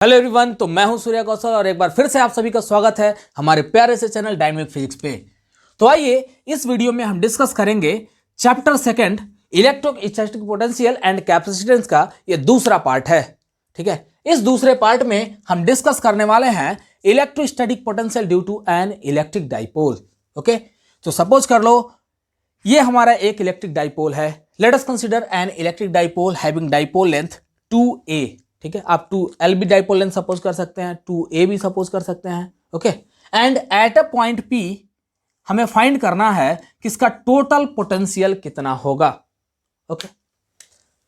Hello everyone, तो मैं हूं सूर्य कौशल और एक बार फिर से आप सभी का स्वागत है हमारे प्यारे से चैनल डायनेमिक फिजिक्स पे। तो आइए इस वीडियो में हम डिस्कस करेंगे chapter second electrostatic potential and capacitance का ये दूसरा पार्ट है। ठीक है, इस दूसरे पार्ट में हम डिस्कस करने वाले हैं electrostatic potential due to an electric dipole. Okay, तो सपोज कर लो ये हमारा एक इलेक्ट्रिक डाइपोल है। Let us consider an electric dipole having dipole length 2a। ठीक है, आप 2l भी डाइपोल लेंथ सपोज कर सकते हैं, 2a भी सपोज कर सकते हैं। Okay, and eight a point P हमें फाइंड करना है कि इसका टोटल पोटेंशियल कितना होगा। Okay,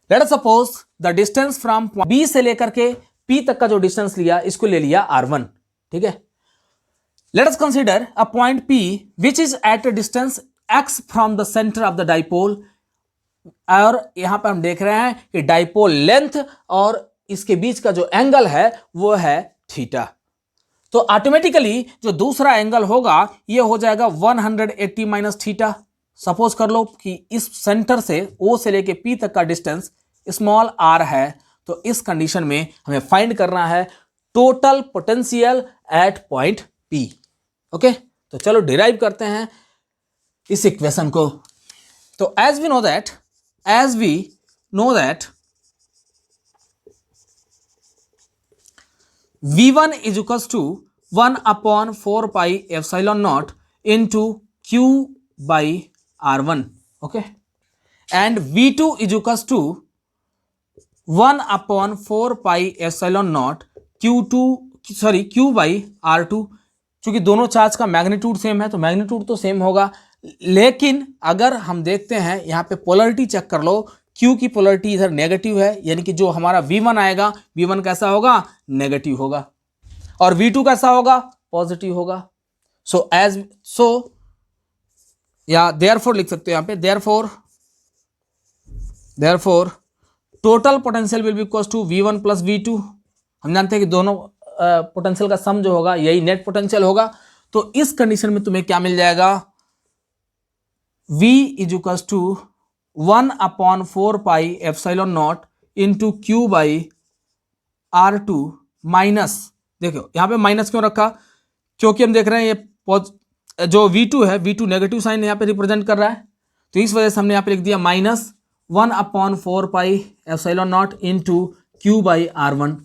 let us suppose the distance from B से लेकर के P तक का जो डिस्टेंस लिया इसको ले लिया R1। ठीक है, let us consider a point P which is at a distance x from the centre of the dipole. और यहां पर हम देख रहे हैं कि डाइपोल लेंथ और इसके बीच का जो एंगल है वो है थीटा। तो ऑटोमेटिकली जो दूसरा एंगल होगा ये हो जाएगा 180 माइनस थीटा। सपोज कर लो कि इस सेंटर से O से लेके P तक का डिस्टेंस स्मॉल r है, तो इस कंडीशन में हमें फाइंड करना है total potential at point P। Okay, तो चलो डिराइव करते हैं इस इक्वेशन को। तो as we know that V1 is equals to 1 upon 4 pi epsilon naught into Q by R1. Okay, and V2 is equals to 1 upon 4 pi epsilon naught Q by R2। चूंकि दोनों charge का magnitude same है तो magnitude तो same होगा, लेकिन अगर हम देखते हैं यहाँ पे पोलरिटी चेक कर लो, Q की पोलरिटी इधर नेगेटिव है, यानी कि जो हमारा V1 आएगा V1 कैसा होगा, नेगेटिव होगा, और V2 कैसा होगा, पॉजिटिव होगा। या देयरफॉर लिख सकते हो यहाँ पे, therefore total potential will be equal to V1 plus V2। हम जानते हैं कि दोनों पोटेंशियल का सम जो होगा यही नेट पोटेंशियल होगा। तो इस कंडीशन में तुम्हें क्या मिल जाएगा, V is equal to 1 upon 4 pi epsilon naught into Q by R2 minus, देखो यहाँ पे माइनस क्यों रखा, क्योंकि हम देख रहे हैं ये जो V2 है, V2 नेगेटिव साइन यहाँ पे रिप्रेजेंट कर रहा है, तो इस वजह से हमने यहाँ पे लिख दिया minus 1 upon 4 pi epsilon naught into Q by R1।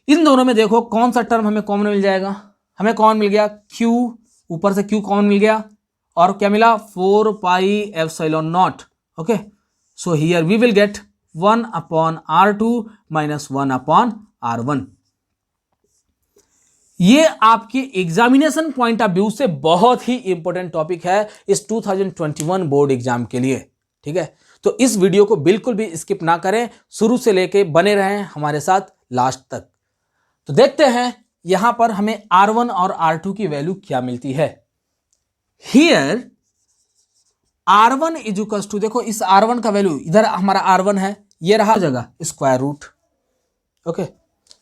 इन दोनों में देखो कौन सा टर्म हमें कॉमन मिल जाएगा, हमें कॉमन मिल गया Q, ऊपर से Q कॉमन मिल गया, और क्या मिला 4 pi epsilon naught. Okay, so here we will get 1 upon R2 minus 1 upon R1। ये आपके एग्जामिनेशन पॉइंट ऑफ व्यू से बहुत ही इंपॉर्टेंट टॉपिक है इस 2021 बोर्ड एग्जाम के लिए। ठीक है, तो इस वीडियो को बिल्कुल भी स्किप ना करें, शुरू से लेके बने रहें हमारे साथ लास्ट तक। तो देखते हैं यहां पर हमें R1 और R2 की वैल्यू क्या मिलती है। Here R1 is equal to, देखो इस R1 का वैल्यू, इधर हमारा R1 है, ये रहा जगह स्क्वायर रूट। ओके,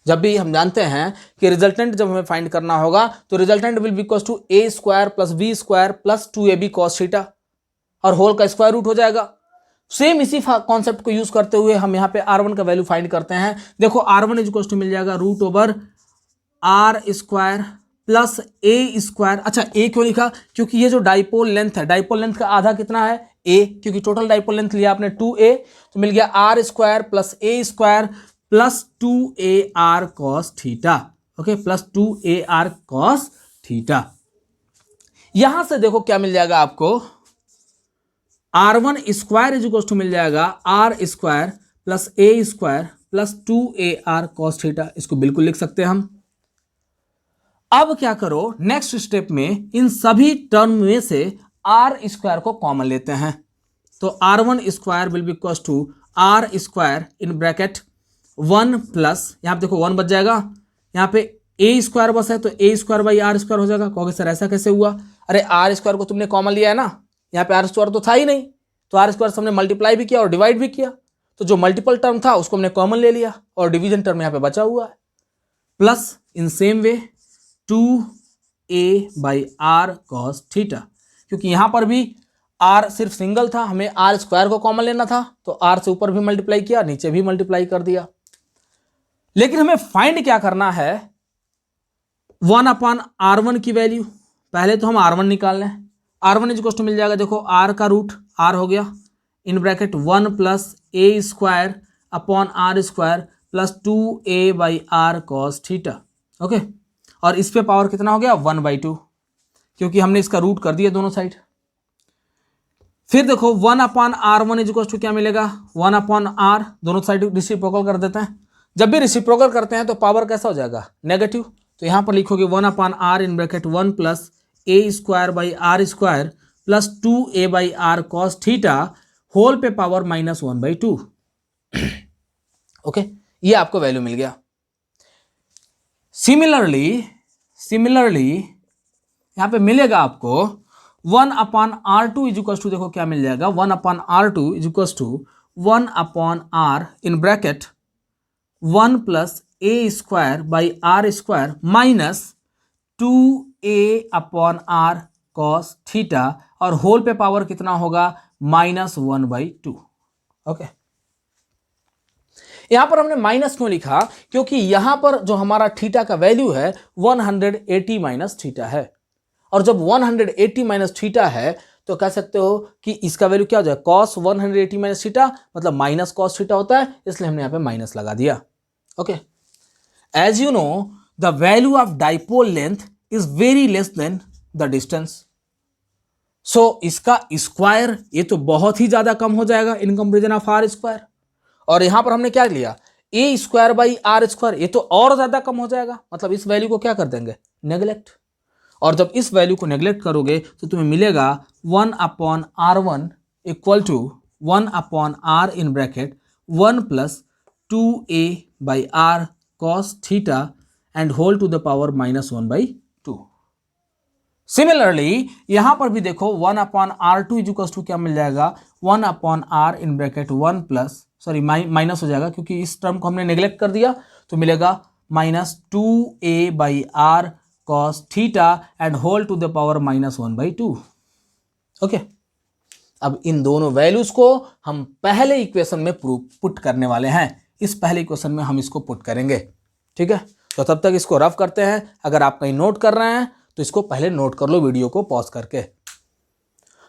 जब भी हम जानते हैं कि रिजल्टेंट जब हमें फाइंड करना होगा तो resultant will be equal to a square plus b square plus 2ab cos theta, और होल का स्क्वायर रूट हो जाएगा। सेम इसी कॉन्सेप्ट को यूज करते हुए हम यहाँ पे R1 का वैल्यू फाइंड करते हैं। देखो R1 इज इक्वल टू मिल जाएगा root over r square plus a square. अच्छा, a क्यों लिखा, क्योंकि ये जो डाइपोल लेंथ है, डाइपोल लेंथ का आधा कितना है, a, क्योंकि टोटल डाइपोल लेंथ लिया आपने 2a, तो मिल गया r square plus a square plus 2ar cos theta. Okay, plus 2ar cos theta. यहां से देखो क्या मिल जाएगा आपको, R1 square is equal to मिल जाएगा r square plus a square plus 2ar cos theta. इसको बिल्कुल लिख सकते हैं हम। अब क्या करो, नेक्स्ट स्टेप में इन सभी टर्म में से r स्क्वायर को कॉमन लेते हैं, तो R1 square will be equal to r square in bracket 1 plus, यहाँ पे देखो 1 बच जाएगा, यहाँ पे a स्क्वायर बस है तो a square by r square हो जाएगा। कहोगे सर ऐसा कैसे हुआ, अरे r स्क्वायर को तुमने कॉमन लिया है ना, यहाँ पे r स्क्वायर तो था ही नहीं, तो r स्क्वायर से हमने मल्टीप्लाई भी किया और डिवाइड भी किया, तो जो मल्टीपल टर्म था उसको हमने कॉमन ले लिया और डिवीजन टर्म यहाँ पे बचा हुआ है। Plus in same way 2a by r cos theta, क्योंकि यहाँ पर भी r सिर्फ सिंगल था, हमें r स्क्वायर को कॉमन लेना था, तो r से ऊपर भी मल्टीप्लाई किया, नीचे भी मल्टीप्लाई कर दिया। लेकिन हमें फाइंड क्या करना है, 1/r1 की वैल्यू। पहले तो हम r1 निकाल लें। r1 इज इक्वल टू मिल जाएगा, देखो r का रूट r हो गया, in bracket 1 plus a square upon r square plus 2a/r cos theta. Okay, और इस पे पावर कितना हो गया, 1/2, क्योंकि हमने इसका रूट कर दिया दोनों साइड। फिर देखो 1/r1 इज इक्वल टू क्या मिलेगा, 1/r, दोनों साइड रिसिप्रोकल कर देते हैं। जब भी रिसिप्रोकल करते हैं तो पावर कैसा हो जाएगा, नेगेटिव। तो यहां पर लिखोगे 1/r in bracket 1 plus a square by r square plus 2a/r cos theta whole पे पावर -1/2। ओके, ये आपको वैल्यू मिल गया। सिमिलरली यहां पे मिलेगा आपको 1/r2 इज इक्वल टू, देखो क्या मिल जाएगा, 1/r2 is equal to 1/r in bracket 1 plus a square by r square minus 2a/r cos theta, और होल पे पावर कितना होगा, -1/2। ओके, यहां पर हमने माइनस क्यों लिखा, क्योंकि यहां पर जो हमारा थीटा का वैल्यू है 180 माइनस थीटा है, और जब 180 माइनस थीटा है तो कह सकते हो कि इसका वैल्यू क्या हो जाए, cos 180 माइनस थीटा, मतलब माइनस cos थीटा होता है, इसलिए हमने यहां पे माइनस लगा दिया। Okay, as you know the value of dipole length is very less than the distance, so इसका स्क्वायर ये तो बहुत ही ज्यादा कम हो जाएगा in comparison of r square, और यहां पर हमने क्या लिया, a square by r square, ये तो और ज्यादा कम हो जाएगा, मतलब इस वैल्यू को क्या कर देंगे, नेग्लेक्ट। और जब इस वैल्यू को नेग्लेक्ट करोगे तो तुम्हें मिलेगा 1/r1 equal to 1/r in bracket 1 plus 2a/r cos theta and whole to the power -1/2। Similarly यहां पर भी देखो 1/r2 इज इक्वल टू क्या मिल जाएगा, 1/r in bracket 1 plus, sorry minus हो जाएगा क्योंकि इस टर्म को हमने नेग्लेक्ट कर दिया, तो मिलेगा -2a/r cos theta and whole to the power -1/2। Okay, अब इन दोनों वैल्यूज को हम पहले इक्वेशन में पुट करने वाले हैं, इस पहले इक्वेशन में हम इसको पुट करेंगे। ठीक है, तो तब तक इसको रफ करते हैं। अगर आप कहीं नोट कर रहे हैं तो इसको पहले नोट कर लो वीडियो को पॉज करके।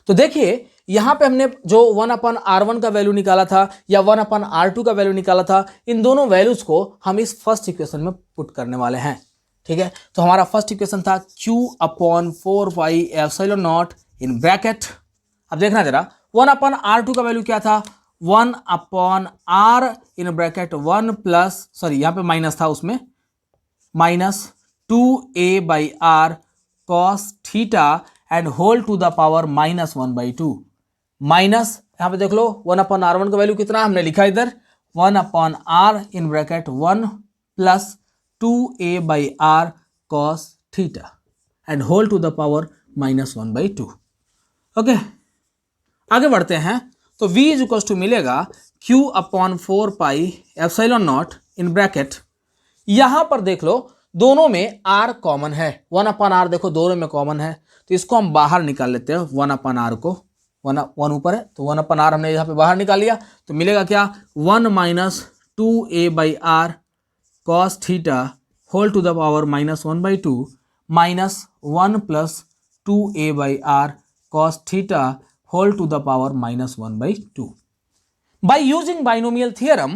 तो देखिए यहां पे हमने जो 1/r1 का वैल्यू निकाला था या 1/r2 का वैल्यू निकाला था, इन दोनों वैल्यूज को हम इस फर्स्ट इक्वेशन में पुट करने वाले हैं। ठीक है, तो हमारा फर्स्ट इक्वेशन था q/4πε0 इन ब्रैकेट, अब देखना जरा 1/r2 का वैल्यू क्या था, 1/r in bracket 1 plus, sorry यहां पे माइनस था, उसमें minus 2a/r cos theta and whole to the power -1/2। Minus यहां पे देख लो 1/r1 का वैल्यू कितना हमने लिखा इधर, 1/r in bracket 1 plus 2a/r cos theta and whole to the power -1/2। Okay, आगे बढ़ते हैं। तो v इज इक्वल टू मिलेगा q/4πε0 इन ब्रैकेट, यहां पर देख लो दोनों में r कॉमन है, 1/r देखो दोनों में कॉमन है, तो इसको हम बाहर निकाल लेते हैं। 1/r को 1 ऊपर है तो 1/r हमने यहाँ पे बाहर निकाल लिया, तो मिलेगा क्या, 1 minus 2a/r cos theta whole to the power -1/2 minus 1 plus 2a/r cos theta whole to the power -1/2। By using binomial theorem,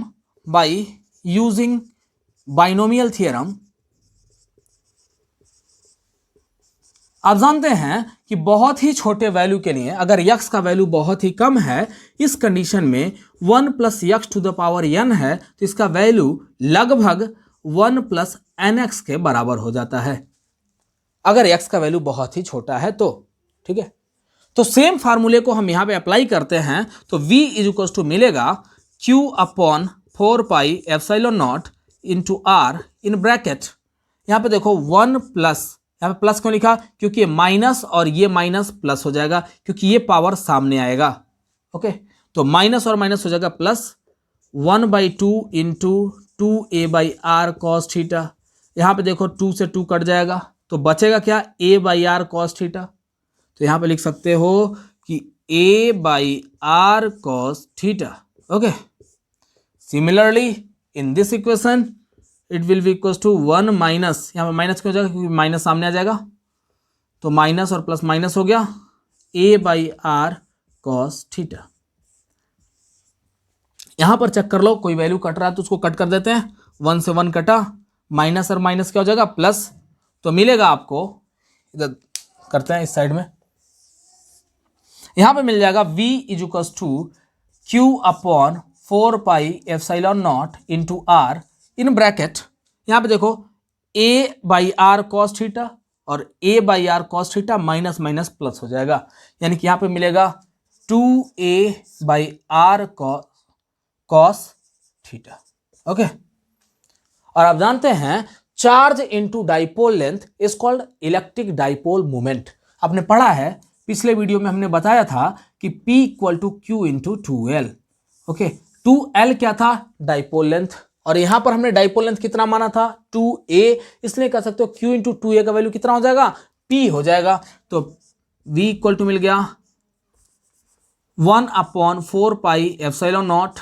आप जानते हैं कि बहुत ही छोटे वैल्यू के लिए अगर x का वैल्यू बहुत ही कम है, इस कंडीशन में 1 plus x to the power n है, तो इसका वैल्यू लगभग 1 प्लस nx के बराबर हो जाता है अगर x का वैल्यू बहुत ही छोटा है तो। ठीक है, तो सेम फार्मूले को हम यहां पे अप्लाई करते हैं, तो v इज इक्वल टू मिलेगा q/4πε0 इंटू r इन ब्रैकेट, यहां पे देखो 1 प्लस, यहां पे प्लस क्यों लिखा, क्योंकि ये माइनस और ये माइनस प्लस हो जाएगा क्योंकि ये पावर सामने आएगा। ओके, तो माइनस और माइनस हो जाएगा plus 1/2 into 2a/r cos theta, यहां पे देखो 2 से 2 कट जाएगा तो बचेगा क्या, a/r cos थीटा, तो यहां पे लिख सकते हो कि a/r cos theta. Okay, similarly in this equation it will be equal to 1 minus, यहाँ पे माइनस क्यों हो जाएगा, क्योंकि माइनस सामने आ जाएगा, तो माइनस और प्लस माइनस हो गया, a by r cos theta. यहां पर चेक कर लो, कोई वैल्यू कट रहा है तो उसको कट कर देते हैं, 1 से 1 कटा, माइनस और माइनस क्या हो जाएगा प्लस, तो मिलेगा आपको, इधर करते हैं इस साइड में, यहां पे मिल जाएगा v is equal to q upon 4 pi epsilon naught into r in bracket, यहां पे देखो a by r cos theta और a by r cos theta minus minus plus हो जाएगा, यानी कि यहां पे मिलेगा 2a by r cos theta. Okay, और आप जानते हैं charge into dipole length is called electric dipole moment. आपने पढ़ा है, पिछले वीडियो में हमने बताया था कि P equal to q into 2L। Okay, 2L क्या था, डाइपोल लेंथ, और यहां पर हमने डाइपोल लेंथ कितना माना था 2A, इसलिए कह सकते हो Q इंटू 2A का वैल्यू कितना हो जाएगा, P हो जाएगा। तो V इक्वल टू मिल गया 1 upon 4 pi epsilon naught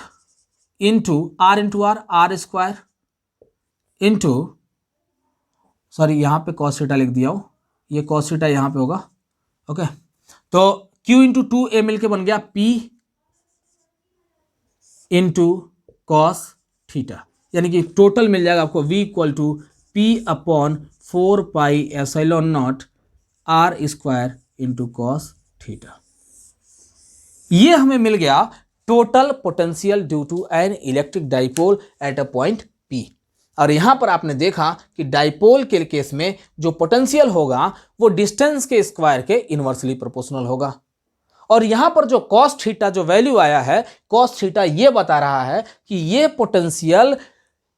into r square into, sorry यहाँ पे कॉस थीटा लिख दिया हो, ये कॉस थीटा यहाँ पे होगा। ओके, तो Q इंटू 2A मिलके बन गया P इंटू कॉस थीटा, यानी कि टोटल मिल जाएगा आपको V equal to P upon 4 pi epsilon naught r square into cos theta. ये हमें मिल गया total potential due to an electric dipole at a point P। और यहां पर आपने देखा कि डाइपोल के केस में जो पोटेंशियल होगा वो डिस्टेंस के स्क्वायर के इनवर्सली प्रोपोर्शनल होगा। और यहां पर जो कॉस थीटा जो वैल्यू आया है, कॉस थीटा ये बता रहा है कि ये पोटेंशियल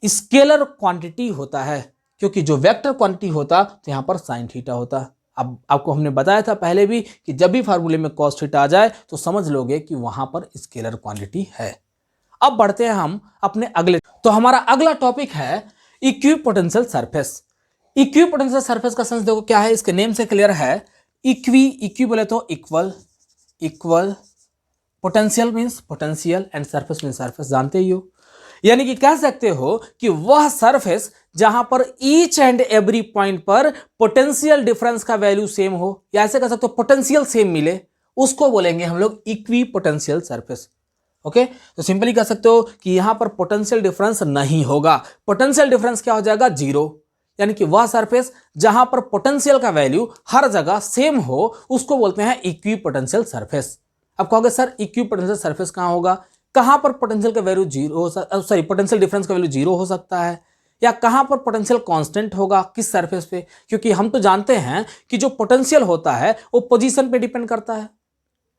स्केलर क्वांटिटी होता है, क्योंकि जो वेक्टर क्वांटिटी होता तो यहां पर साइन थीटा होता। अब आपको हमने बताया था पहले भी कि जब भी फार्मूले में कॉस थीटा आ जाए तो समझ लोगे कि वहां पर स्केलर क्वांटिटी है। अब बढ़ते हैं हम अपने अगले, तो हमारा अगला टॉपिक है इक्विपोटेंशियल सरफेस। इक्विपोटेंशियल सरफेस का सेंस देखो क्या है, इसके नेम से क्लियर है, इक्वी बोले तो equal, potential means potential and surface means surface, जानते ही हो, यानी कि कह सकते हो कि वह सरफेस जहां पर ईच एंड एवरी पॉइंट पर पोटेंशियल डिफरेंस का वैल्यू सेम हो, या ऐसे कह सकते हो पोटेंशियल सेम मिले, उसको बोलेंगे हम लोग इक्वी पोटेंशियल सरफेस। ओके, तो सिंपली कह सकते हो कि यहां पर पोटेंशियल डिफरेंस नहीं होगा, पोटेंशियल डिफरेंस क्या हो जाएगा, जीरो, यानी कि वह सरफेस जहां पर पोटेंशियल का वैल्यू हर जगह सेम हो उसको बोलते हैं इक्वी पोटेंशियल सरफेस। अब कहोगे सर इक्वी पोटेंशियल सरफेस कहां होगा, कहां पर पोटेंशियल का value zero, sorry potential difference का वैल्यू जीरो हो सकता है, या कहां पर पोटेंशियल कांस्टेंट होगा, किस सरफेस पे, क्योंकि हम तो जानते हैं कि जो पोटेंशियल होता है वो पोजीशन पे डिपेंड करता है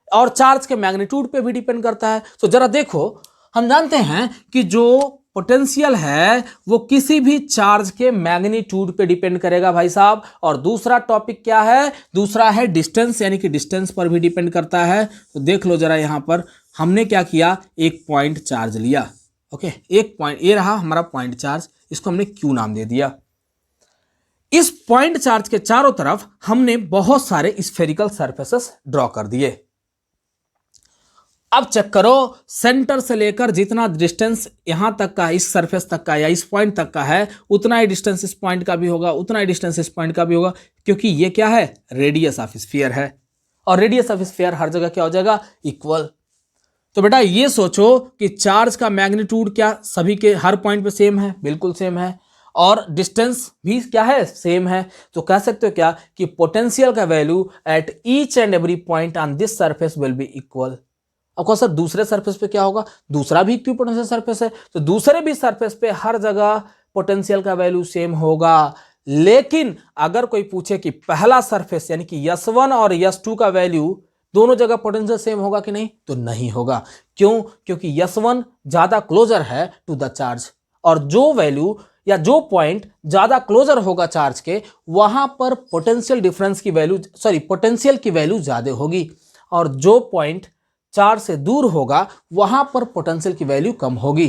और चार्ज के मैग्नीट्यूड पे भी डिपेंड करता है। तो जरा देखो, हम जानते हैं कि जो पोटेंशियल है वो किसी भी चार्ज के मैग्नीट्यूड पे डिपेंड करेगा भाई साहब। और दूसरा टॉपिक क्या है, दूसरा है डिस्टेंस, यानी कि डिस्टेंस पर भी डिपेंड करता है। तो देख लो जरा, यहां पर हमने क्या किया, एक पॉइंट चार्ज लिया। ओके, एक पॉइंट, ये रहा हमारा पॉइंट चार्ज, इसको हमने क्यू नाम दे दिया। इस पॉइंट चार्ज के चारों तरफ हमने बहुत सारे स्फेरिकल सरफेसेस ड्रॉ कर दिए। अब चेक करो, सेंटर से लेकर जितना डिस्टेंस यहां तक का, इस सरफेस तक का या इस पॉइंट तक का है, उतना ही डिस्टेंस इस पॉइंट का भी होगा, उतना ही डिस्टेंस इस पॉइंट का भी होगा, क्योंकि ये क्या है, रेडियस ऑफ स्फीयर है, और रेडियस ऑफ स्फीयर हर जगह क्या हो जाएगा, इक्वल। तो बेटा ये सोचो कि चार्ज का मैग्नीट्यूड क्या सभी के हर पॉइंट पे सेम है, बिल्कुल सेम है, और डिस्टेंस भी क्या है, सेम है। तो कह सकते हो क्या कि पोटेंशियल का value at each and every point on this surface will be equal. अब कहो सर दूसरे सरफेस पे क्या होगा, दूसरा भी इक्वी पोटेंशियल सरफेस है, तो दूसरे भी सरफेस पे हर जगह पोटेंशियल का वैल्यू सेम होगा। लेकिन अगर कोई पूछे कि पहला सरफेस यानी कि S1 और S2 का वैल्यू दोनों जगह पोटेंशियल सेम होगा कि नहीं, तो नहीं होगा। क्यों, क्योंकि S1 ज्यादा क्लोजर है टू द चार्ज, और जो वैल्यू या जो पॉइंट ज्यादा क्लोजर होगा चार्ज के, वहां पर पोटेंशियल डिफरेंस की वैल्यू, सॉरी पोटेंशियल की वैल्यू ज्यादा होगी, और जो पॉइंट चार्ज से दूर होगा वहां पर पोटेंशियल की वैल्यू कम होगी।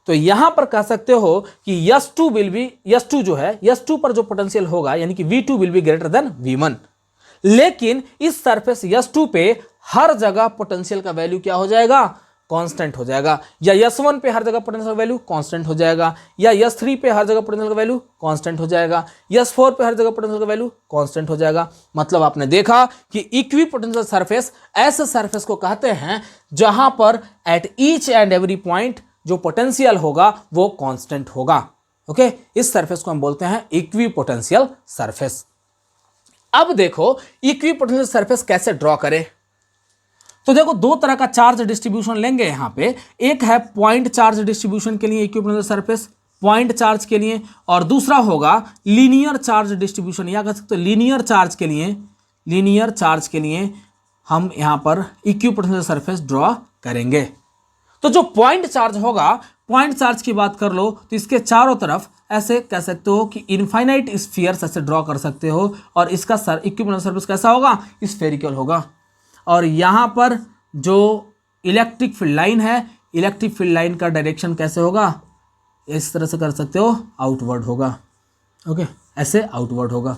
तो यहां पर कह सकते हो कि S2 विल बी, S2 जो है, S2 पर जो पोटेंशियल होगा यानी कि V2 will be greater than V1। लेकिन इस सरफेस S2 पे हर जगह पोटेंशियल का वैल्यू क्या हो जाएगा, कांस्टेंट हो जाएगा, या S1 पे हर जगह पोटेंशियल वैल्यू कांस्टेंट हो जाएगा, या S3 पे हर जगह पोटेंशियल वैल्यू कांस्टेंट हो जाएगा, S4 पे हर जगह पोटेंशियल वैल्यू कांस्टेंट हो जाएगा। मतलब आपने देखा कि इक्विपोटेंशियल सरफेस ऐसे सरफेस को कहते हैं जहां पर at each and every point जो पोटेंशियल होगा वो कांस्टेंट होगा। ओके, इस सरफेस को हम बोलते हैं इक्विपोटेंशियल सरफेस। अब देखो इक्विपोटेंशियल सरफेस कैसे ड्रॉ करें। तो देखो दो तरह का चार्ज डिस्ट्रीब्यूशन लेंगे यहां पे, एक है पॉइंट चार्ज डिस्ट्रीब्यूशन के लिए इक्विपोटेंशियल सरफेस, पॉइंट चार्ज के लिए, और दूसरा होगा लीनियर चार्ज डिस्ट्रीब्यूशन, या कह सकते हो लीनियर चार्ज के लिए, लीनियर चार्ज के लिए हम यहां पर इक्विपोटेंशियल सरफेस ड्रॉ करेंगे। तो जो पॉइंट चार्ज होगा, पॉइंट चार्ज की बात कर लो तो इसके चारों तरफ ऐसे कह सकते हो कि इनफाइनाइट स्फीयर्स ऐसे ड्रॉ कर सकते हो, और इसका इक्विपोटेंशियल सरफेस कैसा होगा, स्फेरिकल होगा। और यहाँ पर जो इलेक्ट्रिक फील्ड लाइन है, इलेक्ट्रिक फील्ड लाइन का डायरेक्शन कैसे होगा, इस तरह से कर सकते हो, आउटवर्ड होगा। ओके, ऐसे आउटवर्ड होगा।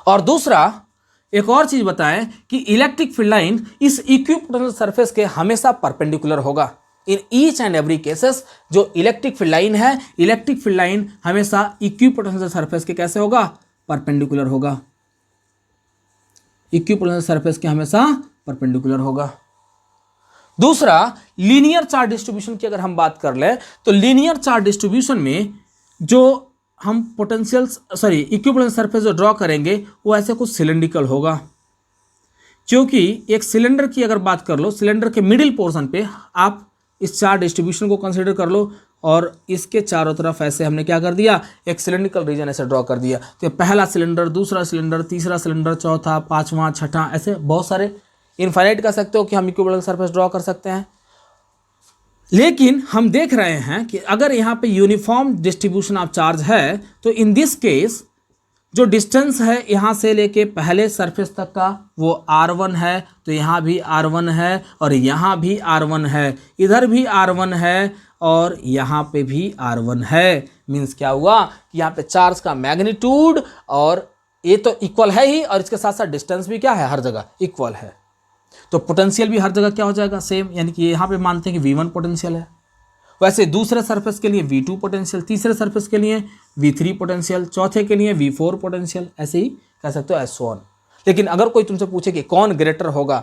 और दूसरा एक और चीज बताएं कि इलेक्ट्रिक फील्ड लाइन इस इक्विपोटेंशियल सरफेस के हमेशा परपेंडिकुलर होगा। In each and every cases जो इलेक्ट्रिक फील्ड लाइन है, इलेक्ट्रिक फील्ड लाइन हमेशा इक्विपोटेंशियल सरफेस के कैसे होगा, परपेंडिकुलर होगा। इक्विपोटेंशियल सरफेस के हमेशा परपेंडिकुलर होगा। दूसरा लीनियर चार्ज डिस्ट्रीब्यूशन की अगर हम बात कर ले तो लीनियर चार्ज डिस्ट्रीब्यूशन में जो हम इक्विपोटेंशियल सरफेस जो ड्रॉ करेंगे वो ऐसे कुछ सिलेंड्रिकल होगा। क्योंकि एक सिलेंडर की अगर बात कर लो, सिलेंडर के मिडिल पोर्शन पे आप इस चार्ज डिस्ट्रीब्यूशन को कंसीडर कर लो, और इसके चारों तरफ ऐसे हमने क्या कर दिया, एक सिलेंड्रिकल रीजन ऐसे ड्रॉ कर दिया। तो पहला सिलेंडर, दूसरा सिलेंडर, तीसरा सिलेंडर, चौथा, पांचवा, छठा, ऐसे बहुत सारे इनफाइनाइट कर सकते हो कि हम इक्विपोटेंशियल सरफेस ड्रॉ कर सकते हैं। लेकिन हम देख रहे हैं कि अगर यहाँ पे यूनिफॉर्म डिस्ट्रीब्यूशन ऑफ चार्ज है तो इन दिस केस जो डिस्टेंस है यहाँ से लेके पहले सरफेस तक का वो R1 है, तो यहाँ भी R1 है, और यहाँ भी R1 है, इधर भी R1 है, और यहाँ पे भी R1 है। मीन्स क्या हुआ कि यहाँ पे चार्ज का मैग्नीट्यूड और ये तो इक्वल है ही, और इसके साथ साथ डिस्टेंस भी क्या है, हर जगह इक्वल है। तो पोटेंशियल भी हर जगह क्या हो जाएगा, सेम। यानी कि यहाँ पे मानते हैं कि V1 पोटेंशियल है, वैसे दूसरे सरफेस के लिए V2 पोटेंशियल, तीसरे सरफेस के लिए V3 पोटेंशियल, चौथे के लिए V4 पोटेंशियल, ऐसे ही कह सकते हो so on। लेकिन अगर कोई तुमसे पूछे कि कौन ग्रेटर होगा,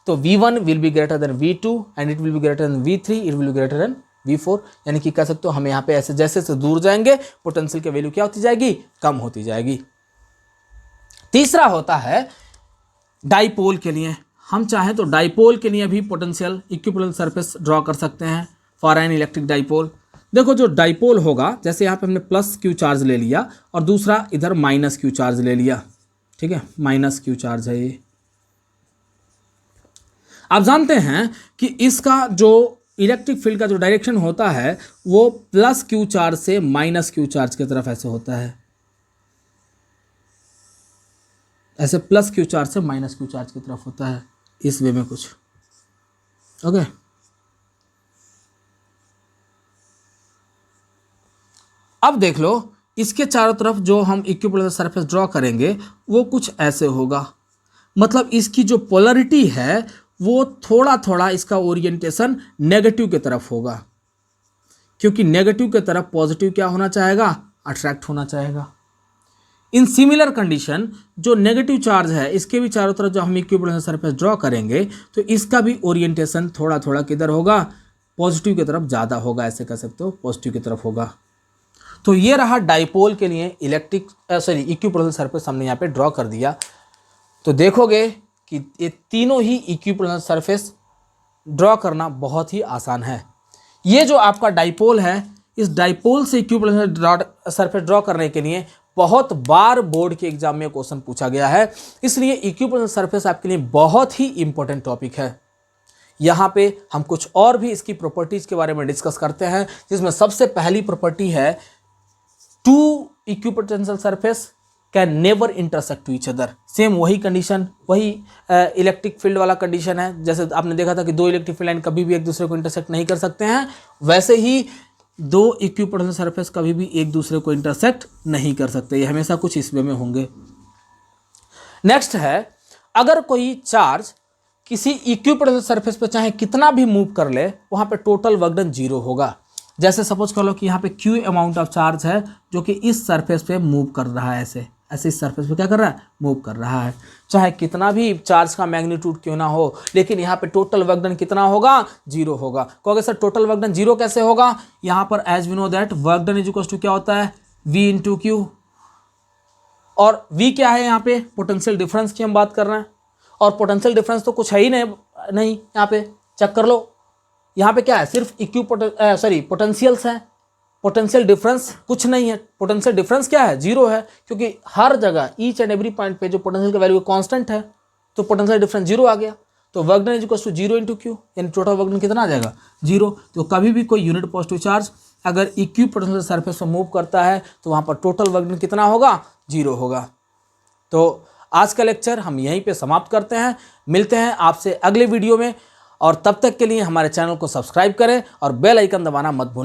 तो V1 will be greater than V2 and it will be greater than V3, it will be greater than V4। यानी कि कह सकते हो हम यहाँ पे ऐसे जैसे जैसे दूर जाएंगे पोटेंशियल की वैल्यू क्या होती जाएगी, कम होती जाएगी। तीसरा होता है डाइपोल के लिए। हम चाहें तो डाइपोल के लिए भी पोटेंशियल इक्विपोटेंशियल सरफेस ड्रॉ कर सकते हैं फॉर एन इलेक्ट्रिक डाइपोल। देखो जो डाइपोल होगा, जैसे यहाँ पे हमने प्लस क्यू चार्ज ले लिया और दूसरा इधर माइनस क्यू चार्ज ले लिया, ठीक है, माइनस क्यू चार्ज है ये। आप जानते हैं कि इसका जो इलेक्ट्रिक फील्ड का जो डायरेक्शन होता है वो प्लस क्यू चार्ज से माइनस क्यू चार्ज की तरफ ऐसे होता है, ऐसे प्लस क्यू चार्ज से माइनस क्यू चार्ज की तरफ होता है, इस वे में कुछ। ओके, अब देख लो इसके चारों तरफ जो हम इक्विपोटेंशियल सरफेस ड्रॉ करेंगे वो कुछ ऐसे होगा। मतलब इसकी जो पोलरिटी है वो थोड़ा थोड़ा इसका ओरिएंटेशन नेगेटिव की तरफ होगा, क्योंकि नेगेटिव की तरफ पॉजिटिव क्या होना चाहेगा, अट्रैक्ट होना चाहेगा। इन सिमिलर कंडीशन जो नेगेटिव चार्ज है इसके भी चारों तरफ जो हम इक्विपोटेंशियल सरफेस ड्रॉ करेंगे तो इसका भी ओरिएंटेशन थोड़ा थोड़ा किधर होगा, पॉजिटिव की तरफ ज़्यादा होगा, ऐसे कह सकते हो पॉजिटिव की तरफ होगा। तो ये रहा डाइपोल के लिए इक्विपोटेंशियल सरफेस हमने यहाँ पे ड्रॉ कर दिया। तो देखोगे कि ये तीनों ही इक्विपोटेंशियल सरफेस ड्रॉ करना बहुत ही आसान है। ये जो आपका डाइपोल है, इस डाइपोल से इक्विपोटेंशियल सरफेस ड्रॉ करने के लिए बहुत बार बोर्ड के एग्जाम में क्वेश्चन पूछा गया है, इसलिए इक्विपोटेंशियल सरफेस आपके लिए बहुत ही इंपॉर्टेंट टॉपिक है। यहाँ पे हम कुछ और भी इसकी प्रॉपर्टीज के बारे में डिस्कस करते हैं, जिसमें सबसे पहली प्रॉपर्टी है two equipotential surface can never intersect to each other. Same वही कंडीशन, वही इलेक्ट्रिक फील्ड वाला कंडीशन है। जैसे आपने देखा था कि दो इलेक्ट्रिक फील्ड लाइन कभी भी एक दूसरे को इंटरसेक्ट नहीं कर सकते हैं, वैसे ही दो इक्विपोटेंशियल सरफेस कभी भी एक दूसरे को इंटरसेक्ट नहीं कर सकते, ये हमेशा कुछ इस वे में होंगे। नेक्स्ट है, अगर कोई चार्ज किसी इक्विपोटेंशियल सरफेस पे चाहे कितना भी मूव कर ले वहाँ पे टोटल वर्क डन 0 होगा। जैसे सपोज कर लो कि यहाँ पे Q अमाउंट ऑफ चार्ज है जो कि इस सरफेस पे मूव कर रहा है, ऐसे ऐसे इस सरफेस पे क्या कर रहा है, मूव कर रहा है। चाहे कितना भी चार्ज का मैग्नीट्यूड क्यों ना हो, लेकिन यहाँ पे टोटल वर्क डन कितना होगा, 0 होगा। कहोगे सर टोटल वर्क डन 0 कैसे होगा? यहाँ पर as we know that work done is equal to क्या होता है, V इंटू क्यू। और V क्या है यहाँ पे, पोटेंशियल डिफरेंस की हम बात कर रहे हैं, और पोटेंशियल डिफरेंस तो कुछ है ही नहीं यहाँ पे, चेक कर लो। यहाँ पे क्या है, सिर्फ पोटेंशियल्स हैं, पोटेंशियल डिफरेंस कुछ नहीं है। पोटेंशियल डिफरेंस क्या है, 0 है, क्योंकि हर जगह ईच एंड एवरी पॉइंट पे जो पोटेंशियल का वैल्यू कांस्टेंट है, तो पोटेंशियल डिफरेंस 0 आ गया। तो work done is equal to 0 into q, यानी टोटल वर्क डन कितना आ जाएगा, 0। तो कभी भी कोई यूनिट पॉजिटिव चार्ज अगर इक्वी पोटेंशियल सरफेस पर मूव करता है तो वहाँ पर टोटल वर्क डन कितना होगा, 0 होगा। तो आज का लेक्चर हम यहीं पे समाप्त करते हैं। मिलते हैं आपसे अगले वीडियो में, और तब तक के लिए हमारे चैनल को सब्सक्राइब करें और बेल आइकन दबाना मत भूलना।